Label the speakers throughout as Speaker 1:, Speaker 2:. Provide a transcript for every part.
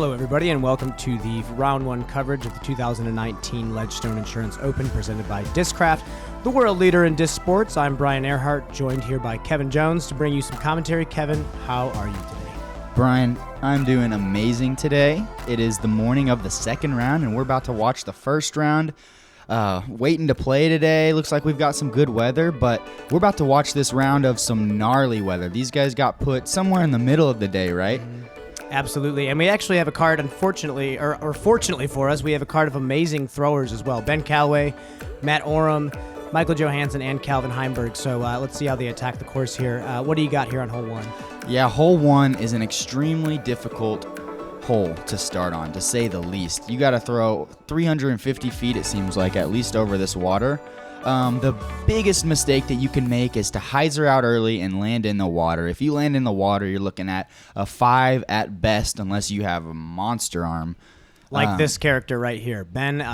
Speaker 1: Hello, everybody, and welcome to the Round 1 coverage of the 2019 Ledgestone Insurance Open presented by Discraft, the world leader in disc sports. I'm Brian Earhart, joined here by Kevin Jones to bring you some commentary. Kevin, how are you today?
Speaker 2: Brian, I'm doing amazing today. It is the morning of the second round, and we're about to watch the first round. Waiting to play today. Looks like we've got some good weather, but we're about to watch this round of some gnarly weather. These guys got put somewhere in the middle of the day, right?
Speaker 1: Absolutely, and we actually have a card, unfortunately, or fortunately for us, we have a card of amazing throwers as well. Ben Callaway, Matt Orum, Michael Johansen, and Calvin Heimburg. So let's see how they attack the course here. What do you got here on hole 1?
Speaker 2: Yeah, hole 1 is an extremely difficult hole to start on, to say the least. You got to throw 350 feet, it seems like, at least over this water. The biggest mistake that you can make is to hyzer out early and land in the water. If you land in the water, you're looking at a 5 at best, unless you have a monster arm.
Speaker 1: Like this character right here. Ben,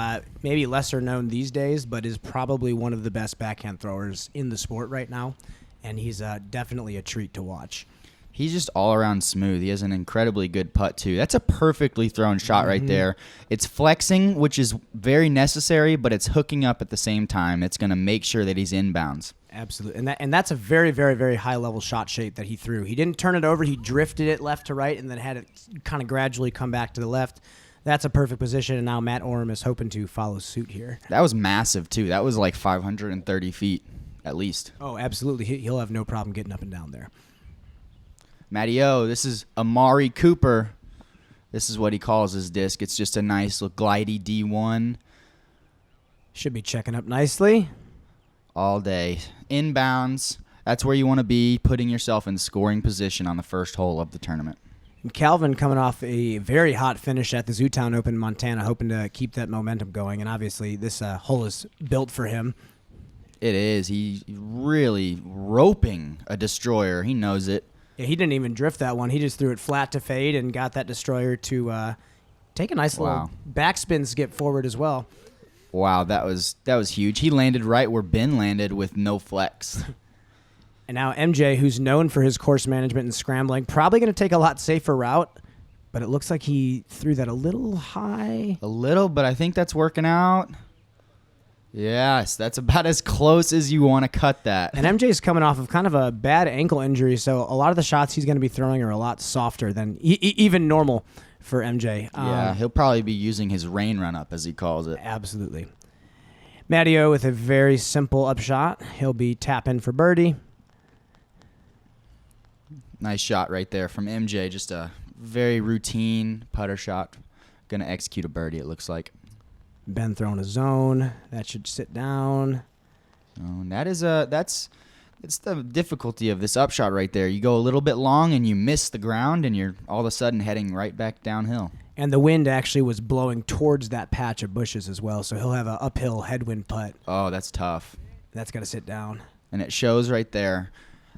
Speaker 1: maybe lesser known these days, but is probably one of the best backhand throwers in the sport right now, and he's definitely a treat to watch.
Speaker 2: He's just all around smooth. He has an incredibly good putt, too. That's a perfectly thrown shot right there. It's flexing, which is very necessary, but it's hooking up at the same time. It's going to make sure that he's inbounds.
Speaker 1: Absolutely. And that's a very, very, very high-level shot shape that he threw. He didn't turn it over. He drifted it left to right and then had it kind of gradually come back to the left. That's a perfect position, and now Matt Orum is hoping to follow suit here.
Speaker 2: That was massive, too. That was like 530 feet at least.
Speaker 1: Oh, absolutely. He'll have no problem getting up and down there.
Speaker 2: Matty-O, this is Amari Cooper. This is what he calls his disc. It's just a nice little glidey D1.
Speaker 1: Should be checking up nicely.
Speaker 2: All day. Inbounds. That's where you want to be, putting yourself in scoring position on the first hole of the tournament.
Speaker 1: And Calvin coming off a very hot finish at the Zootown Open in Montana, hoping to keep that momentum going. And obviously this hole is built for him.
Speaker 2: It is. He's really roping a destroyer. He knows it.
Speaker 1: Yeah, he didn't even drift that one. He just threw it flat to fade and got that destroyer to take a nice little backspin skip forward as well.
Speaker 2: Wow, that was huge. He landed right where Ben landed with no flex.
Speaker 1: And now MJ, who's known for his course management and scrambling, probably going to take a lot safer route, but it looks like he threw that a little high.
Speaker 2: A little, but I think that's working out. Yes, that's about as close as you want to cut that.
Speaker 1: And MJ's coming off of kind of a bad ankle injury, so a lot of the shots he's going to be throwing are a lot softer than even normal for MJ.
Speaker 2: Yeah, he'll probably be using his rain run-up, as he calls it.
Speaker 1: Absolutely. Matty-O with a very simple upshot. He'll be tapping for birdie.
Speaker 2: Nice shot right there from MJ. Just a very routine putter shot. Going to execute a birdie, it looks like.
Speaker 1: Ben throwing a zone. That should sit down.
Speaker 2: Oh, and that's the difficulty of this upshot right there. You go a little bit long and you miss the ground, and you're all of a sudden heading right back downhill.
Speaker 1: And the wind actually was blowing towards that patch of bushes as well, so he'll have an uphill headwind putt.
Speaker 2: Oh, that's tough.
Speaker 1: That's got to sit down.
Speaker 2: And it shows right there.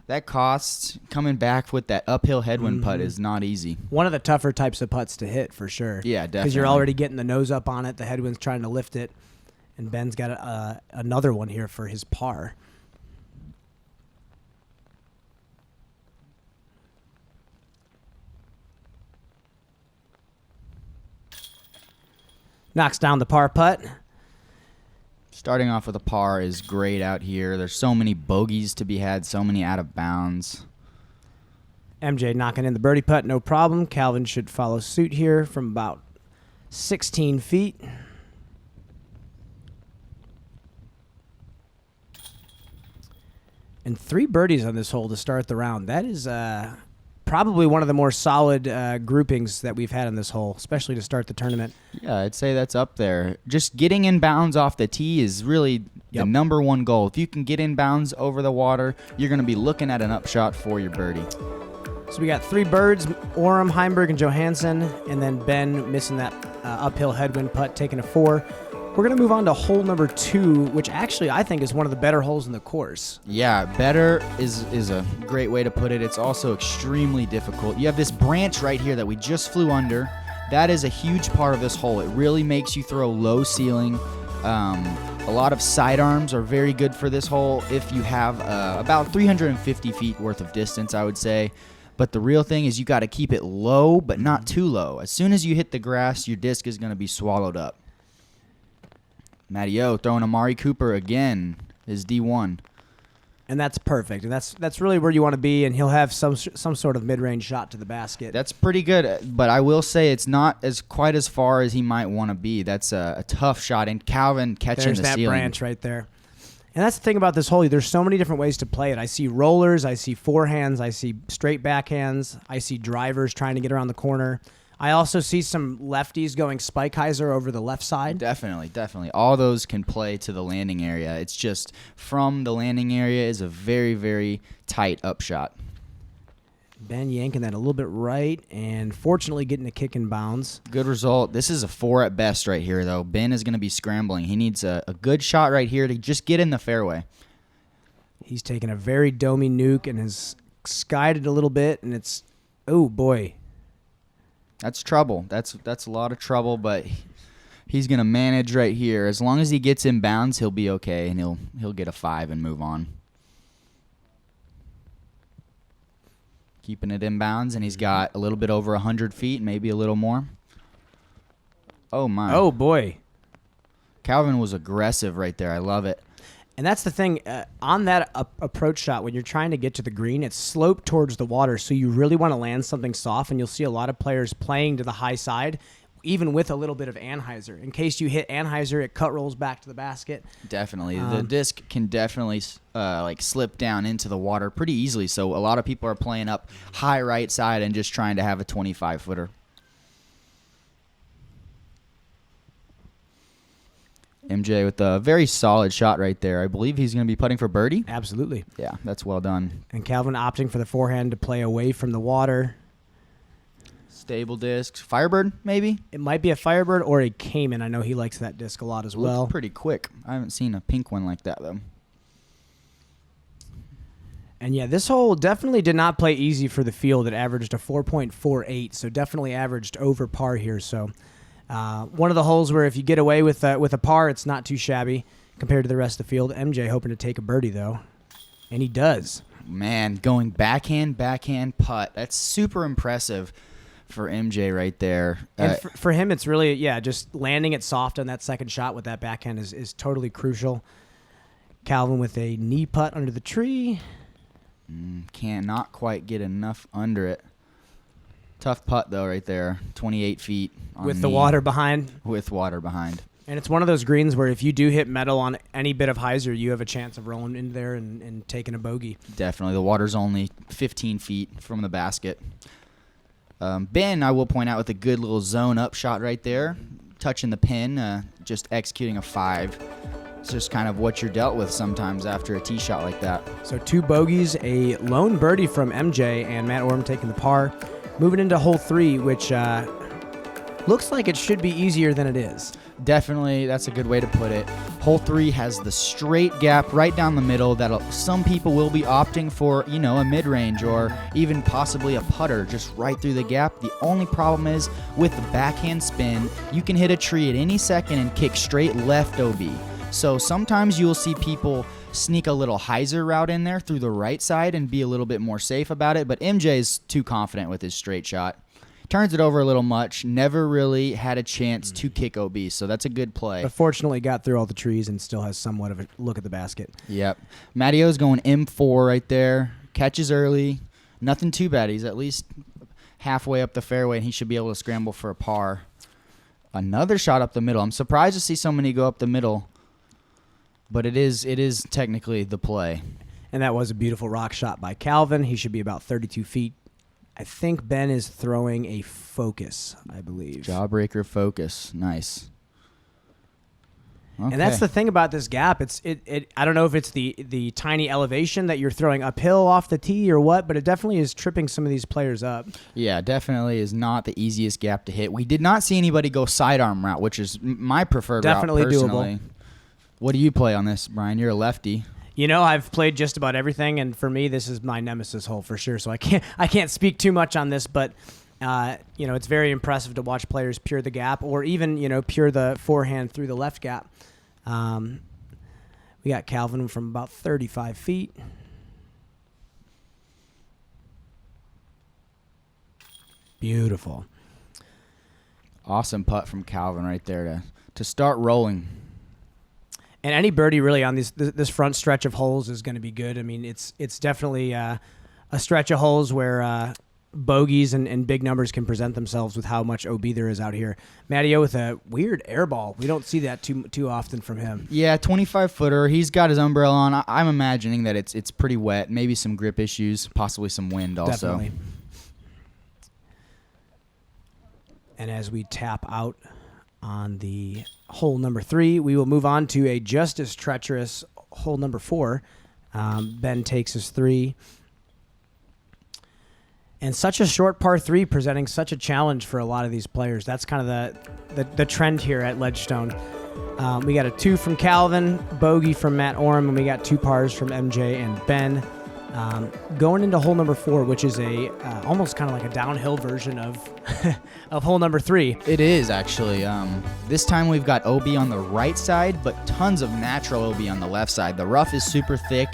Speaker 2: That cost coming back with that uphill headwind putt is not easy.
Speaker 1: One of the tougher types of putts to hit for sure.
Speaker 2: Yeah, definitely.
Speaker 1: Because you're already getting the nose up on it. The headwind's trying to lift it. And Ben's got another one here for his par. Knocks down the par putt.
Speaker 2: Starting off with a par is great out here. There's so many bogeys to be had, so many out of bounds.
Speaker 1: MJ knocking in the birdie putt, no problem. Calvin should follow suit here from about 16 feet. And 3 birdies on this hole to start the round. That is probably one of the more solid groupings that we've had in this hole, especially to start the tournament.
Speaker 2: Yeah, I'd say that's up there. Just getting in bounds off the tee is really the number one goal. If you can get in bounds over the water, you're going to be looking at an upshot for your birdie.
Speaker 1: So we got 3 birds, Orum, Heimburg, and Johansen, and then Ben missing that uphill headwind putt, taking a 4. We're going to move on to hole number 2, which actually I think is one of the better holes in the course.
Speaker 2: Yeah, better is a great way to put it. It's also extremely difficult. You have this branch right here that we just flew under. That is a huge part of this hole. It really makes you throw low ceiling. A lot of sidearms are very good for this hole if you have about 350 feet worth of distance, I would say. But the real thing is you got to keep it low, but not too low. As soon as you hit the grass, your disc is going to be swallowed up. Matty O throwing Amari Cooper again, his D1.
Speaker 1: And that's perfect. And that's really where you want to be, and he'll have some sort of mid-range shot to the basket.
Speaker 2: That's pretty good, but I will say it's not quite as far as he might want to be. That's a tough shot, and Calvin catching
Speaker 1: There's
Speaker 2: the
Speaker 1: that
Speaker 2: ceiling.
Speaker 1: branch right there. And that's the thing about this hole. There's so many different ways to play it. I see rollers, I see forehands, I see straight backhands, I see drivers trying to get around the corner. I also see some lefties going spike hyzer over the left side.
Speaker 2: Definitely. All those can play to the landing area. It's just from the landing area is a very, very tight upshot.
Speaker 1: Ben yanking that a little bit right, and fortunately getting a kick in bounds.
Speaker 2: Good result. This is a 4 at best right here, though. Ben is going to be scrambling. He needs a good shot right here to just get in the fairway.
Speaker 1: He's taken a very domey nuke and has skied it a little bit, and it's, oh boy.
Speaker 2: That's trouble. That's a lot of trouble, but he's going to manage right here. As long as he gets in bounds, he'll be okay, and he'll get a 5 and move on. Keeping it in bounds, and he's got a little bit over 100 feet, maybe a little more. Oh, my.
Speaker 1: Oh, boy.
Speaker 2: Calvin was aggressive right there. I love it.
Speaker 1: And that's the thing. On that approach shot, when you're trying to get to the green, it's sloped towards the water, so you really want to land something soft, and you'll see a lot of players playing to the high side, even with a little bit of anhyzer. In case you hit anhyzer, it cut rolls back to the basket.
Speaker 2: Definitely. The disc can definitely slip down into the water pretty easily, so a lot of people are playing up high right side and just trying to have a 25-footer. MJ with a very solid shot right there. I believe he's going to be putting for birdie.
Speaker 1: Absolutely.
Speaker 2: Yeah, that's well done.
Speaker 1: And Calvin opting for the forehand to play away from the water.
Speaker 2: Stable discs. Firebird, maybe?
Speaker 1: It might be a Firebird or a Cayman. I know he likes that disc a lot as well.
Speaker 2: Looks pretty quick. I haven't seen a pink one like that, though.
Speaker 1: And, yeah, this hole definitely did not play easy for the field. It averaged a 4.48, so definitely averaged over par here. So one of the holes where if you get away with a par, it's not too shabby compared to the rest of the field. MJ hoping to take a birdie, though, and he does.
Speaker 2: Man, going backhand putt. That's super impressive for MJ right there.
Speaker 1: And for him, it's really, just landing it soft on that second shot with that backhand is totally crucial. Calvin with a knee putt under the tree.
Speaker 2: Cannot quite get enough under it. Tough putt, though, right there. 28 feet.
Speaker 1: With the water behind.
Speaker 2: With water behind.
Speaker 1: And it's one of those greens where if you do hit metal on any bit of hyzer, you have a chance of rolling in there and taking a bogey.
Speaker 2: Definitely. The water's only 15 feet from the basket. Ben, I will point out, with a good little zone up shot right there. Touching the pin, just executing a 5. It's just kind of what you're dealt with sometimes after a tee shot like that.
Speaker 1: So 2 bogeys, a lone birdie from MJ, and Matt Orum taking the par. Moving into hole 3, which looks like it should be easier than it is.
Speaker 2: Definitely, that's a good way to put it. Hole 3 has the straight gap right down the middle that some people will be opting for, a mid-range or even possibly a putter just right through the gap. The only problem is with the backhand spin, you can hit a tree at any second and kick straight left OB. So sometimes you'll see people sneak a little hyzer route in there through the right side and be a little bit more safe about it, but MJ is too confident with his straight shot. Turns it over a little much, never really had a chance to kick OB, so that's a good play.
Speaker 1: But fortunately got through all the trees and still has somewhat of a look at the basket.
Speaker 2: Yep. Mattio's going M4 right there. Catches early. Nothing too bad. He's at least halfway up the fairway, and he should be able to scramble for a par. Another shot up the middle. I'm surprised to see so many go up the middle, but it is technically the play.
Speaker 1: And that was a beautiful rock shot by Calvin. He should be about 32 feet. I think Ben is throwing a focus, I believe.
Speaker 2: Jawbreaker focus. Nice. Okay.
Speaker 1: And that's the thing about this gap. I don't know if it's the tiny elevation that you're throwing uphill off the tee or what, but it definitely is tripping some of these players up.
Speaker 2: Yeah, definitely is not the easiest gap to hit. We did not see anybody go sidearm route, which is my preferred route personally.
Speaker 1: Doable.
Speaker 2: What do you play on this, Brian? You're a lefty.
Speaker 1: I've played just about everything, and for me, this is my nemesis hole for sure. So I can't speak too much on this, but it's very impressive to watch players pure the gap, or even pure the forehand through the left gap. We got Calvin from about 35 feet. Beautiful.
Speaker 2: Awesome putt from Calvin right there to start rolling.
Speaker 1: And any birdie really on this front stretch of holes is going to be good. I mean, it's definitely a stretch of holes where bogeys and big numbers can present themselves with how much OB there is out here. Matteo with a weird air ball. We don't see that too often from him.
Speaker 2: Yeah, 25-footer. He's got his umbrella on. I'm imagining that it's pretty wet. Maybe some grip issues, possibly some wind also.
Speaker 1: Definitely. And as we tap out on the hole number 3, we will move on to a just as treacherous hole number 4. Ben takes his 3. And such a short par 3 presenting such a challenge for a lot of these players. That's kind of the trend here at Ledgestone. We got a 2 from Calvin, bogey from Matt Orum, and we got 2 pars from MJ and Ben. Going into hole number 4, which is a almost kind of like a downhill version of of hole number 3.
Speaker 2: It is actually. This time we've got OB on the right side, but tons of natural OB on the left side. The rough is super thick.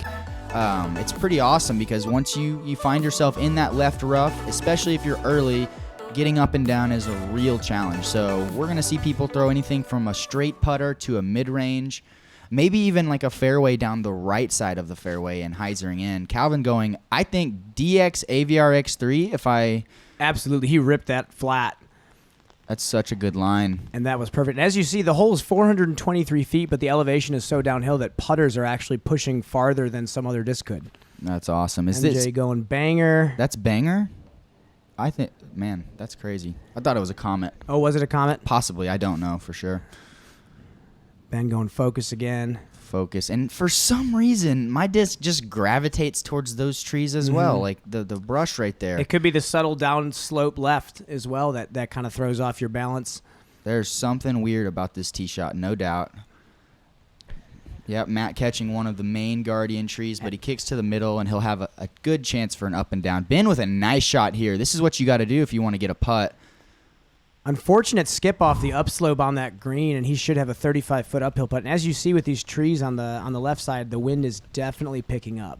Speaker 2: It's pretty awesome because once you find yourself in that left rough, especially if you're early, getting up and down is a real challenge. So we're going to see people throw anything from a straight putter to a mid-range, maybe even like a fairway down the right side of the fairway and hyzering in. Calvin going, I think DX AVR X3
Speaker 1: Absolutely. He ripped that flat.
Speaker 2: That's such a good line.
Speaker 1: And that was perfect. And as you see, the hole is 423 feet, but the elevation is so downhill that putters are actually pushing farther than some other disc could.
Speaker 2: That's awesome. Is
Speaker 1: MJ
Speaker 2: this
Speaker 1: going banger?
Speaker 2: That's banger? I think, man, that's crazy. I thought it was a Comet.
Speaker 1: Oh, was it a Comet?
Speaker 2: Possibly. I don't know for sure.
Speaker 1: Ben going focus again.
Speaker 2: Focus. And for some reason, my disc just gravitates towards those trees as well, like the brush right there.
Speaker 1: It could be the subtle down slope left as well that kind of throws off your balance.
Speaker 2: There's something weird about this tee shot, no doubt. Yep, Matt catching one of the main Guardian trees, but he kicks to the middle, and he'll have a good chance for an up and down. Ben with a nice shot here. This is what you got to do if you want to get a putt.
Speaker 1: Unfortunate skip off the upslope on that green, and he should have a 35-foot uphill putt. And as you see with these trees on the left side, the wind is definitely picking up.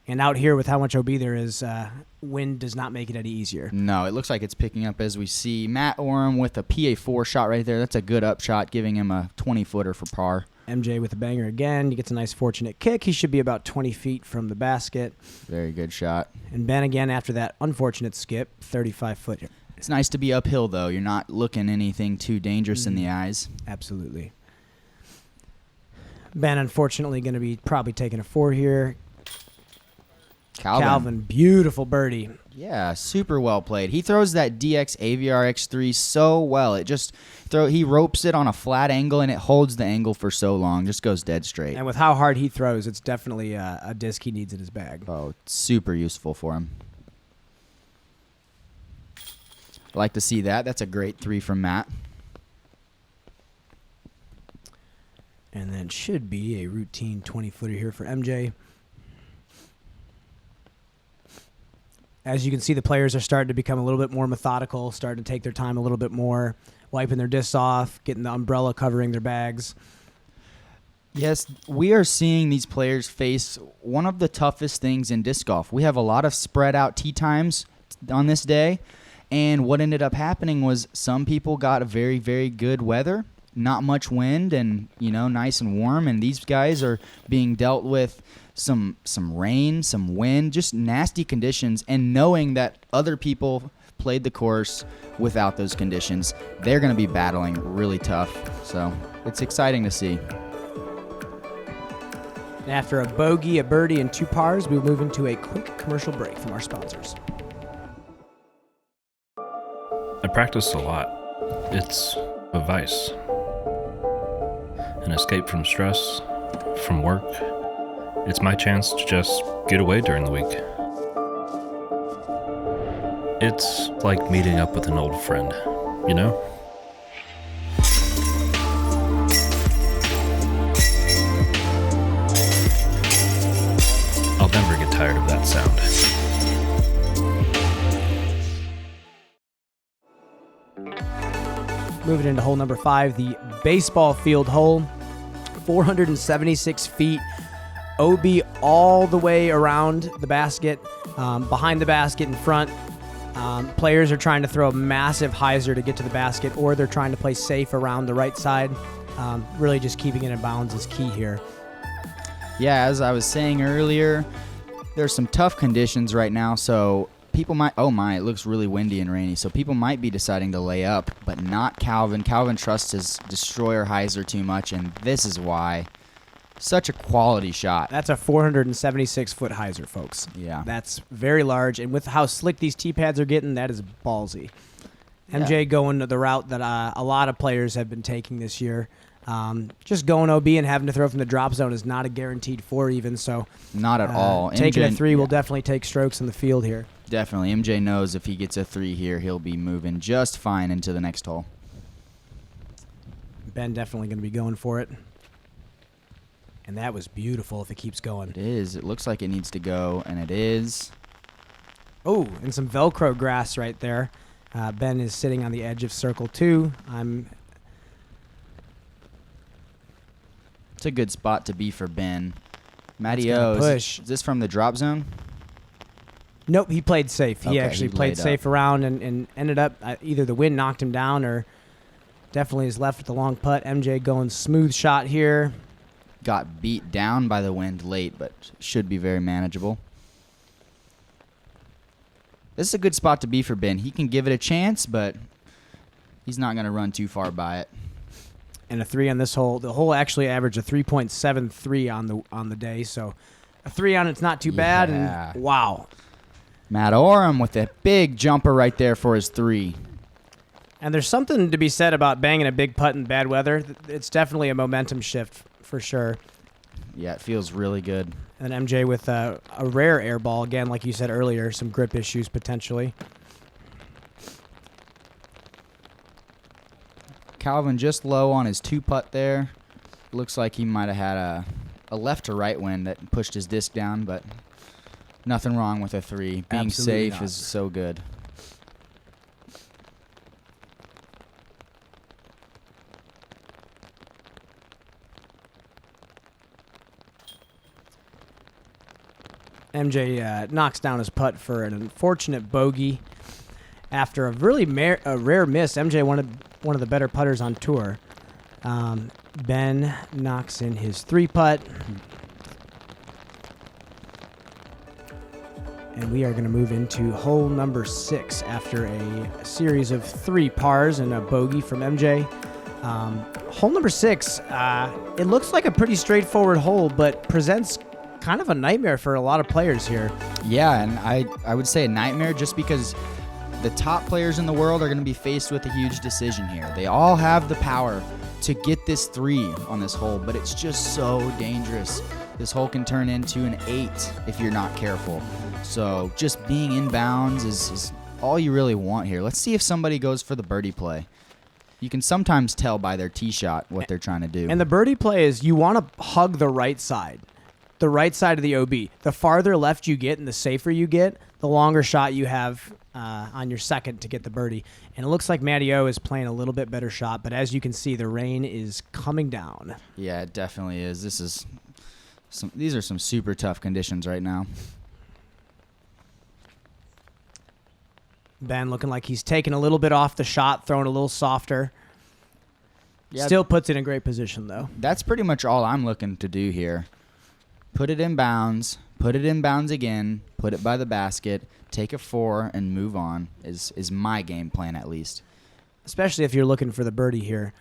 Speaker 1: And out here with how much OB there is, wind does not make it any easier.
Speaker 2: No, it looks like it's picking up as we see Matt Orum with a PA4 shot right there. That's a good up shot, giving him a 20-footer for par.
Speaker 1: MJ with a banger again. He gets a nice fortunate kick. He should be about 20 feet from the basket.
Speaker 2: Very good shot.
Speaker 1: And Ben again after that unfortunate skip, 35-foot.
Speaker 2: It's nice to be uphill, though. You're not looking anything too dangerous in the eyes.
Speaker 1: Absolutely. Ben, unfortunately, going to be probably taking a 4 here. Calvin, beautiful birdie.
Speaker 2: Yeah, super well played. He throws that DX AVR X3 so well. He ropes it on a flat angle, and it holds the angle for so long. Just goes dead straight.
Speaker 1: And with how hard he throws, it's definitely a disc he needs in his bag.
Speaker 2: Oh, it's super useful for him. I like to see that. That's a great 3 from Matt.
Speaker 1: And then should be a routine 20-footer here for MJ. As you can see, the players are starting to become a little bit more methodical, starting to take their time a little bit more, wiping their discs off, getting the umbrella covering their bags.
Speaker 2: Yes, we are seeing these players face one of the toughest things in disc golf. We have a lot of spread out tee times on this day. And what ended up happening was some people got a very, very good weather, not much wind, and nice and warm. And these guys are being dealt with some rain, some wind, just nasty conditions. And knowing that other people played the course without those conditions, they're going to be battling really tough. So it's exciting to see.
Speaker 1: After a bogey, a birdie, and 2 pars, we'll move into a quick commercial break from our sponsors.
Speaker 3: I practice a lot. It's a vice. An escape from stress, from work. It's my chance to just get away during the week. It's like meeting up with an old friend, you know? I'll never get tired of that sound.
Speaker 1: Moving into hole number 5, the baseball field hole. 476 feet. OB all the way around the basket, behind the basket, in front. Players are trying to throw a massive hyzer to get to the basket, or they're trying to play safe around the right side. Really just keeping it in bounds is key here.
Speaker 2: Yeah, as I was saying earlier, there's some tough conditions right now, so people might, oh my, it looks really windy and rainy, so people might be deciding to lay up, but not Calvin. Calvin trusts his destroyer hyzer too much, and this is why. Such a quality shot.
Speaker 1: That's a 476-foot hyzer, folks.
Speaker 2: Yeah.
Speaker 1: That's very large, and with how slick these tee pads are getting, that is ballsy. MJ going to the route that a lot of players have been taking this year. Just going OB and having to throw from the drop zone is not a guaranteed 4 even, so
Speaker 2: not at all.
Speaker 1: Taking
Speaker 2: MJ,
Speaker 1: a 3 will definitely take strokes in the field here.
Speaker 2: Definitely. MJ knows if he gets a 3 here, he'll be moving just fine into the next hole.
Speaker 1: Ben definitely going to be going for it. And that was beautiful if it keeps going.
Speaker 2: It is. It looks like it needs to go, and it is.
Speaker 1: Oh, and some Velcro grass right there. Ben is sitting on the edge of circle 2.
Speaker 2: It's a good spot to be for Ben. Matty
Speaker 1: gonna
Speaker 2: O,
Speaker 1: push.
Speaker 2: is this from the drop zone?
Speaker 1: Nope, he played safe. He
Speaker 2: Okay,
Speaker 1: actually
Speaker 2: he
Speaker 1: played
Speaker 2: laid
Speaker 1: safe around and ended up either the wind knocked him down or definitely is left with the long putt. MJ going smooth shot here.
Speaker 2: Got beat down by the wind late, but should be very manageable. This is a good spot to be for Ben. He can give it a chance, but he's not going to run too far by it.
Speaker 1: And a 3 on this hole. The hole actually averaged a 3.73 on the day, so a 3 on it's not too bad.
Speaker 2: Yeah.
Speaker 1: And wow.
Speaker 2: Matt Orum with a big jumper right there for his 3.
Speaker 1: And there's something to be said about banging a big putt in bad weather. It's definitely a momentum shift for sure.
Speaker 2: Yeah, it feels really good.
Speaker 1: And MJ with a rare air ball, again, like you said earlier, some grip issues potentially.
Speaker 2: Calvin just low on his 2-putt there. Looks like he might have had a left to right wind that pushed his disc down, but nothing wrong with a 3. Being
Speaker 1: Absolutely
Speaker 2: safe
Speaker 1: not.
Speaker 2: is so good.
Speaker 1: MJ knocks down his putt for an unfortunate bogey. After a really rare miss, MJ one of the better putters on tour. Ben knocks in his 3-putt. And we are going to move into hole number 6 after a series of 3 pars and a bogey from MJ. Hole number 6, it looks like a pretty straightforward hole, but presents kind of a nightmare for a lot of players here.
Speaker 2: Yeah, and I would say a nightmare just because the top players in the world are going to be faced with a huge decision here. They all have the power to get this 3 on this hole, but it's just so dangerous. This hole can turn into an 8 if you're not careful. So just being in bounds is all you really want here. Let's see if somebody goes for the birdie play. You can sometimes tell by their tee shot what they're trying to do.
Speaker 1: And the birdie play is you want to hug the right side. The right side of the OB. The farther left you get and the safer you get, the longer shot you have on your second to get the birdie. And it looks like Matty O is playing a little bit better shot, but as you can see, the rain is coming down.
Speaker 2: Yeah, it definitely is. These are some super tough conditions right now.
Speaker 1: Ben looking like he's taking a little bit off the shot, throwing a little softer.
Speaker 2: Yeah,
Speaker 1: Still puts it in great position, though.
Speaker 2: That's pretty much all I'm looking to do here. Put it in bounds, put it in bounds again, put it by the basket, take a 4, and move on is my game plan at least.
Speaker 1: Especially if you're looking for the birdie here.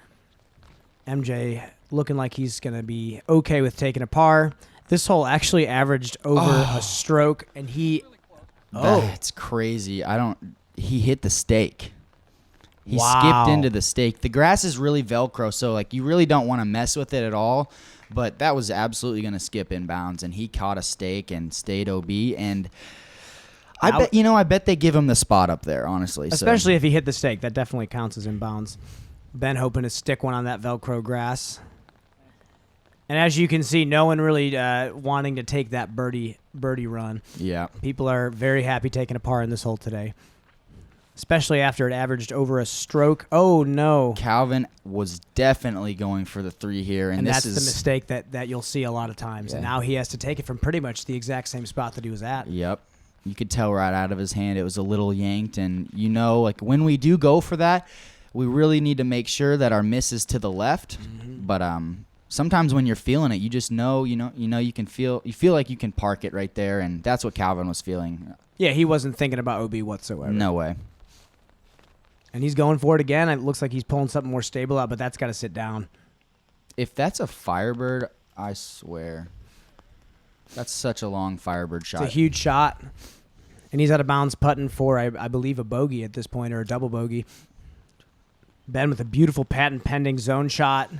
Speaker 1: MJ looking like he's going to be okay with taking a par. This hole actually averaged over a stroke, and he...
Speaker 2: That's crazy. He hit the stake. He
Speaker 1: Wow.
Speaker 2: skipped into the stake. The grass is really Velcro, so like you really don't want to mess with it at all. But that was absolutely going to skip in bounds, and he caught a stake and stayed OB. And I bet they give him the spot up there, honestly.
Speaker 1: Especially if he hit the stake. That definitely counts as inbounds. Ben hoping to stick one on that Velcro grass. And as you can see, no one really wanting to take that birdie run.
Speaker 2: Yeah.
Speaker 1: People are very happy taking a par in this hole today. Especially after it averaged over a stroke. Oh, no.
Speaker 2: Calvin was definitely going for the 3 here. And
Speaker 1: that's
Speaker 2: this
Speaker 1: the
Speaker 2: is
Speaker 1: mistake that you'll see a lot of times.
Speaker 2: Yeah.
Speaker 1: And now he has to take it from pretty much the exact same spot that he was at.
Speaker 2: Yep. You could tell right out of his hand it was a little yanked, and like when we do go for that, we really need to make sure that our miss is to the left. But sometimes when you're feeling it, you just know, you feel like you can park it right there, and that's what Calvin was feeling.
Speaker 1: Yeah, he wasn't thinking about OB whatsoever.
Speaker 2: No way.
Speaker 1: And he's going for it again. It looks like he's pulling something more stable out, but that's got to sit down.
Speaker 2: If that's a Firebird, I swear. That's such a long Firebird shot.
Speaker 1: It's a huge shot. And he's out of bounds putting for, I believe, a bogey at this point, or a double bogey. Ben with a beautiful patent pending zone shot.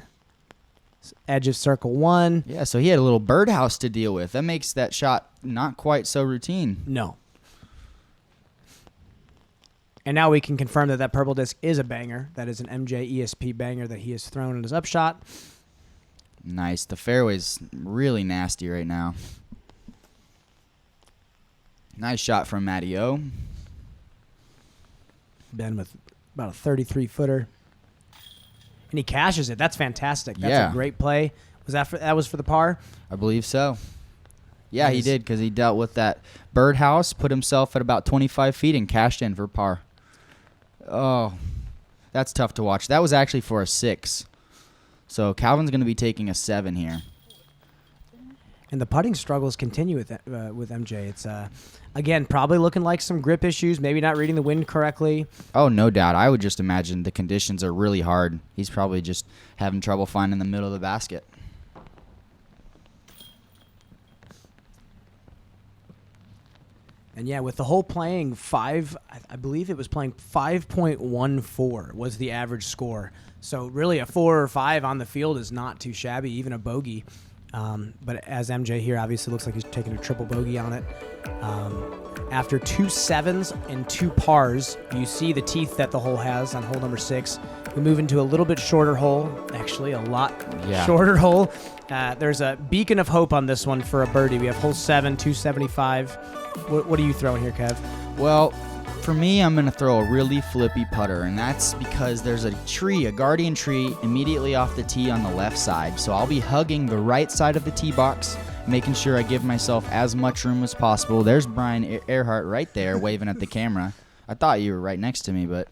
Speaker 1: Edge of circle 1.
Speaker 2: Yeah, so he had a little birdhouse to deal with. That makes that shot not quite so routine.
Speaker 1: No. And now we can confirm that purple disc is a banger. That is an MJ ESP banger that he has thrown in his upshot.
Speaker 2: Nice. The fairway's really nasty right now. Nice shot from Matty O.
Speaker 1: Ben with about a 33-footer. And he cashes it. That's fantastic. That's a great play. That was for the par?
Speaker 2: I believe so. Yeah, he did, because he dealt with that birdhouse, put himself at about 25 feet, and cashed in for par. Oh, that's tough to watch. That was actually for a 6. So Calvin's going to be taking a 7 here.
Speaker 1: And the putting struggles continue with MJ. It's, again, probably looking like some grip issues, maybe not reading the wind correctly.
Speaker 2: Oh, no doubt. I would just imagine the conditions are really hard. He's probably just having trouble finding the middle of the basket.
Speaker 1: And yeah, with the hole playing I believe it was playing 5.14 was the average score. So really a 4 or 5 on the field is not too shabby, even a bogey. But as MJ here obviously looks like he's taking a triple bogey on it. After 2 7s and 2 pars, you see the teeth that the hole has on hole number 6. We move into a little bit shorter hole, actually a lot shorter hole. There's a beacon of hope on this one for a birdie. We have hole 7, 275. What are you throwing here, Kev?
Speaker 2: Well, for me, I'm going to throw a really flippy putter, and that's because there's a guardian tree immediately off the tee on the left side. So I'll be hugging the right side of the tee box, making sure I give myself as much room as possible. There's Brian Earhart right there waving at the camera. I thought you were right next to me, but...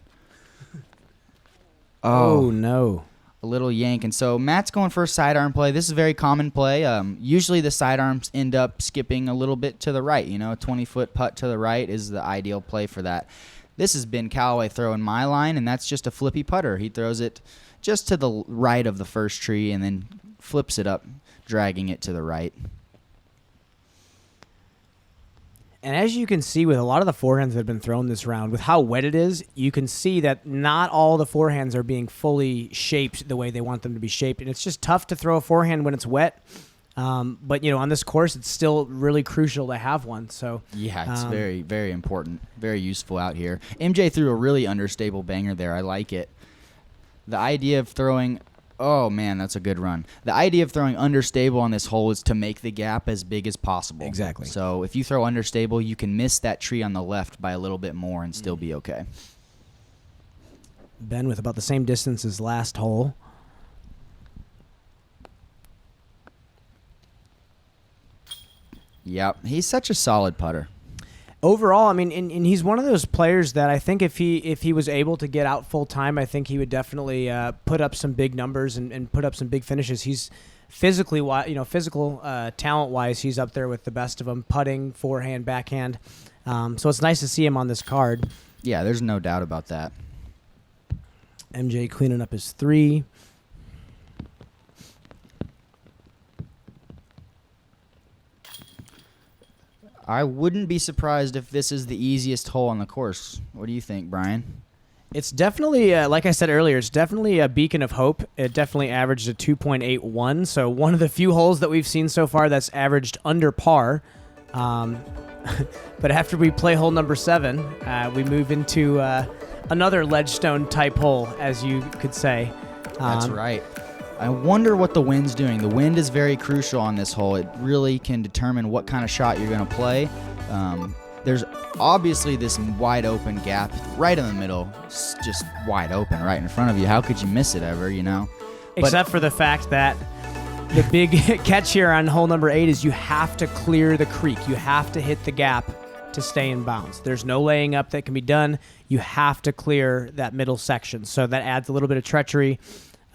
Speaker 1: Oh, no.
Speaker 2: A little yank. And so Matt's going for a sidearm play. This is a very common play. Usually the sidearms end up skipping a little bit to the right. A 20-foot putt to the right is the ideal play for that. This has been Callaway throwing my line, and that's just a flippy putter. He throws it just to the right of the first tree and then flips it up, dragging it to the right.
Speaker 1: And as you can see with a lot of the forehands that have been thrown this round, with how wet it is, you can see that not all the forehands are being fully shaped the way they want them to be shaped. And it's just tough to throw a forehand when it's wet. But, on this course, it's still really crucial to have one. So
Speaker 2: yeah, it's very, very important, very useful out here. MJ threw a really understable banger there. I like it. The idea of throwing... Oh, man, that's a good run. The idea of throwing understable on this hole is to make the gap as big as possible.
Speaker 1: Exactly.
Speaker 2: So if you throw understable, you can miss that tree on the left by a little bit more and still be okay.
Speaker 1: Ben with about the same distance as last hole.
Speaker 2: Yep, he's such a solid putter.
Speaker 1: Overall, and he's one of those players that I think if he was able to get out full time, I think he would definitely put up some big numbers and put up some big finishes. He's physical talent wise, he's up there with the best of them, putting, forehand, backhand. So it's nice to see him on this card.
Speaker 2: Yeah, there's no doubt about that.
Speaker 1: MJ cleaning up his 3.
Speaker 2: I wouldn't be surprised if this is the easiest hole on the course. What do you think, Brian?
Speaker 1: It's definitely, like I said earlier, it's definitely a beacon of hope. It definitely averaged a 2.81, so one of the few holes that we've seen so far that's averaged under par. But after we play hole number 7, we move into another Ledgestone type hole, as you could say.
Speaker 2: That's right. I wonder what the wind's doing. The wind is very crucial on this hole. It really can determine what kind of shot you're going to play. There's obviously this wide open gap right in the middle. It's just wide open right in front of you. How could you miss it ever,
Speaker 1: Except for the fact that the big catch here on hole number 8 is you have to clear the creek. You have to hit the gap to stay in bounds. There's no laying up that can be done. You have to clear that middle section. So that adds a little bit of treachery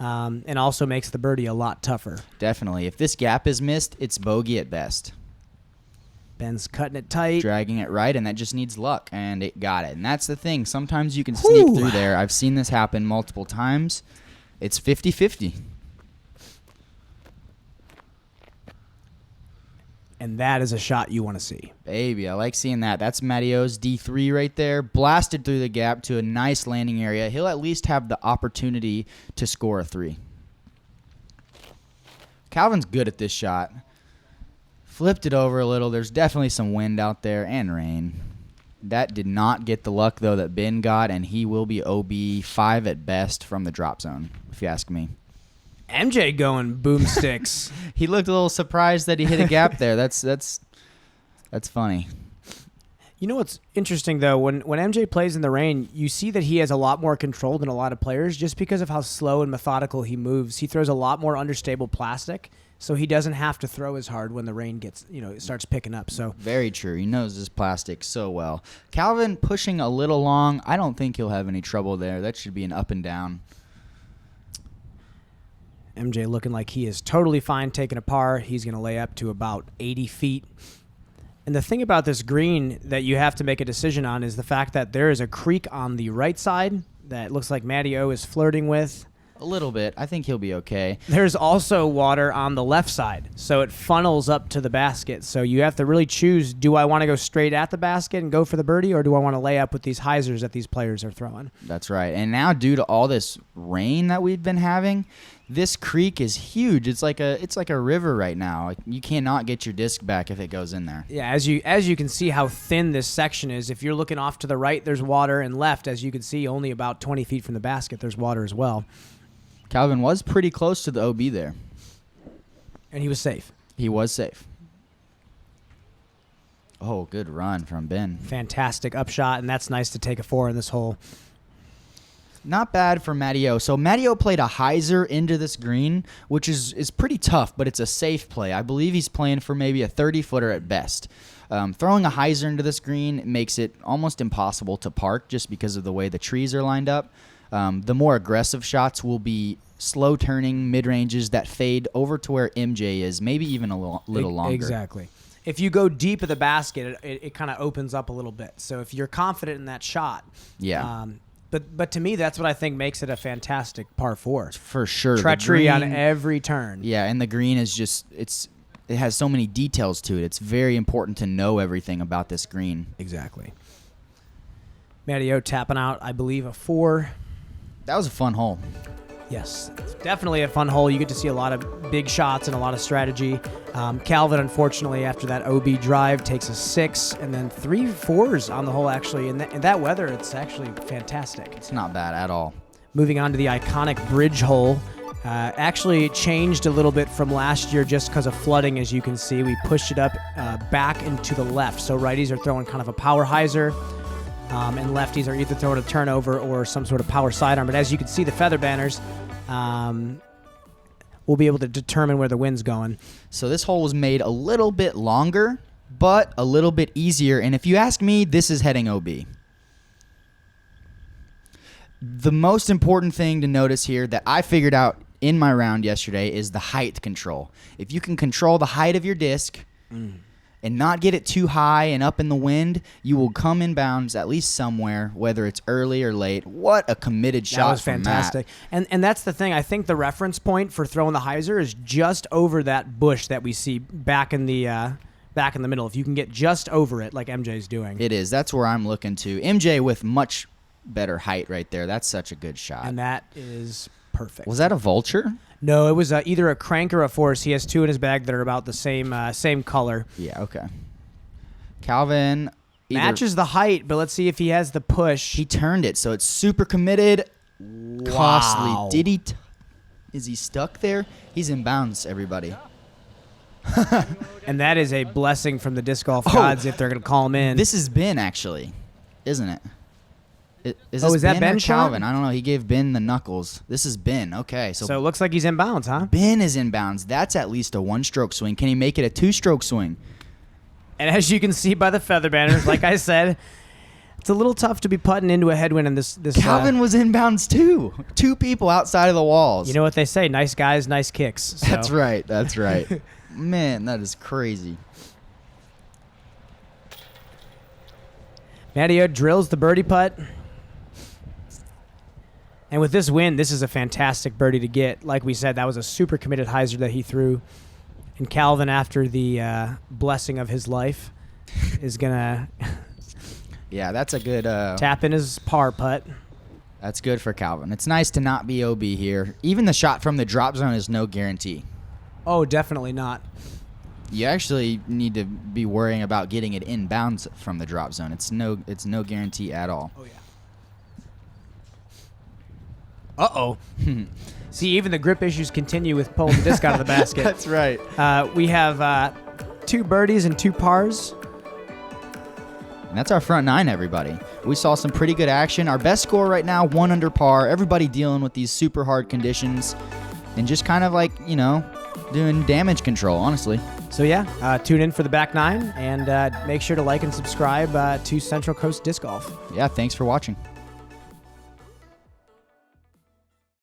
Speaker 1: and also makes the birdie a lot tougher.
Speaker 2: Definitely. If this gap is missed, it's bogey at best.
Speaker 1: Ben's cutting it tight.
Speaker 2: Dragging it right, and that just needs luck, and it got it. And that's the thing. Sometimes you can sneak through there. I've seen this happen multiple times. It's 50-50.
Speaker 1: And that is a shot you want to see.
Speaker 2: Baby, I like seeing that. That's Mattio's D3 right there. Blasted through the gap to a nice landing area. He'll at least have the opportunity to score a 3. Calvin's good at this shot. Flipped it over a little. There's definitely some wind out there and rain. That did not get the luck, though, that Ben got, and he will be OB 5 at best from the drop zone, if you ask me.
Speaker 1: MJ going boomsticks.
Speaker 2: He looked a little surprised that he hit a gap there. That's funny.
Speaker 1: You know what's interesting, though? When MJ plays in the rain, you see that he has a lot more control than a lot of players just because of how slow and methodical he moves. He throws a lot more understable plastic, so he doesn't have to throw as hard when the rain gets, it starts picking up. So
Speaker 2: very true. He knows his plastic so well. Calvin pushing a little long. I don't think he'll have any trouble there. That should be an up and down.
Speaker 1: MJ looking like he is totally fine taking a par. He's going to lay up to about 80 feet. And the thing about this green that you have to make a decision on is the fact that there is a creek on the right side that looks like Matty O is flirting with.
Speaker 2: A little bit. I think he'll be okay.
Speaker 1: There's also water on the left side, so it funnels up to the basket. So you have to really choose, do I want to go straight at the basket and go for the birdie, or do I want to lay up with these hyzers that these players are throwing?
Speaker 2: That's right. And now due to all this rain that we've been having, this creek is huge. It's like a river right now. You cannot get your disc back if it goes in there.
Speaker 1: Yeah, as you can see how thin this section is. If you're looking off to the right, there's water, and left, as you can see, only about 20 feet from the basket, there's water as well.
Speaker 2: Calvin was pretty close to the OB there.
Speaker 1: And he was safe.
Speaker 2: He was safe. Oh, good run from Ben.
Speaker 1: Fantastic upshot, and that's nice to take a 4 in this hole.
Speaker 2: Not bad for Mattio. So Mattio played a hyzer into this green, which is pretty tough, but it's a safe play. I believe he's playing for maybe a 30-footer at best. Throwing a hyzer into this green makes it almost impossible to park just because of the way the trees are lined up. The more aggressive shots will be slow turning mid-ranges that fade over to where MJ is, maybe even a little longer.
Speaker 1: Exactly. If you go deep at the basket, it kind of opens up a little bit. So if you're confident in that shot,
Speaker 2: yeah.
Speaker 1: But to me, that's what I think makes it a fantastic par 4.
Speaker 2: For sure.
Speaker 1: Treachery on every turn.
Speaker 2: Yeah, and the green is just it has so many details to it. It's very important to know everything about this green.
Speaker 1: Exactly. Matty O tapping out, I believe, a 4.
Speaker 2: That was a fun hole.
Speaker 1: Yes, it's definitely a fun hole. You get to see a lot of big shots and a lot of strategy. Calvin, unfortunately, after that OB drive, takes a 6 and then 3 4s on the hole, actually. In that weather, it's actually fantastic.
Speaker 2: It's not bad at all.
Speaker 1: Moving on to the iconic bridge hole. Actually changed a little bit from last year just because of flooding, as you can see. We pushed it up back and to the left. So righties are throwing kind of a power hyzer. And lefties are either throwing a turnover or some sort of power sidearm. But as you can see, the feather banners will be able to determine where the wind's going.
Speaker 2: So this hole was made a little bit longer, but a little bit easier. And if you ask me, this is heading OB. The most important thing to notice here that I figured out in my round yesterday is the height control. If you can control the height of your disc and not get it too high and up in the wind, you will come in bounds at least somewhere, whether it's early or late. What a committed shot.
Speaker 1: That was fantastic. And that's the thing. I think the reference point for throwing the hyzer is just over that bush that we see back in the middle. If you can get just over it like MJ's doing.
Speaker 2: It is. That's where I'm looking to. MJ with much better height right there. That's such a good shot.
Speaker 1: And that is perfect.
Speaker 2: Was that a vulture?
Speaker 1: No, it was either a crank or a force. He has 2 in his bag that are about the same color.
Speaker 2: Yeah, okay. Calvin
Speaker 1: matches the height, but let's see if he has the push.
Speaker 2: He turned it, so it's super committed.
Speaker 1: Wow.
Speaker 2: Costly. Did he? Is he stuck there? He's in bounds, everybody.
Speaker 1: And that is a blessing from the disc golf gods if they're going to call him in.
Speaker 2: This is Ben, actually, isn't it? Is
Speaker 1: that Ben
Speaker 2: or Calvin?
Speaker 1: shot?
Speaker 2: I don't know. He gave Ben the knuckles. This is Ben. Okay,
Speaker 1: so it looks like he's in bounds, huh?
Speaker 2: Ben is in bounds. That's at least a 1-stroke swing. Can he make it a 2-stroke swing?
Speaker 1: And as you can see by the feather banners, like I said, it's a little tough to be putting into a headwind in this.
Speaker 2: Calvin was inbounds too. 2 people outside of the walls.
Speaker 1: You know what they say? Nice guys, nice kicks. So.
Speaker 2: That's right. That's right. Man, that is crazy.
Speaker 1: Matteo drills the birdie putt. And with this win, this is a fantastic birdie to get. Like we said, that was a super committed hyzer that he threw. And Calvin, after the blessing of his life, is going to
Speaker 2: Yeah, that's a good...
Speaker 1: tap in his par putt.
Speaker 2: That's good for Calvin. It's nice to not be OB here. Even the shot from the drop zone is no guarantee.
Speaker 1: Oh, definitely not.
Speaker 2: You actually need to be worrying about getting it inbounds from the drop zone. It's no guarantee at all.
Speaker 1: Oh, yeah. Uh-oh. See, even the grip issues continue with pulling the disc out of the basket.
Speaker 2: That's right.
Speaker 1: We have 2 birdies and 2 pars.
Speaker 2: And that's our front 9, everybody. We saw some pretty good action. Our best score right now, 1 under par. Everybody dealing with these super hard conditions and just kind of like, doing damage control, honestly.
Speaker 1: So, yeah, tune in for the back 9 and make sure to like and subscribe to Central Coast Disc Golf.
Speaker 2: Yeah, thanks for watching.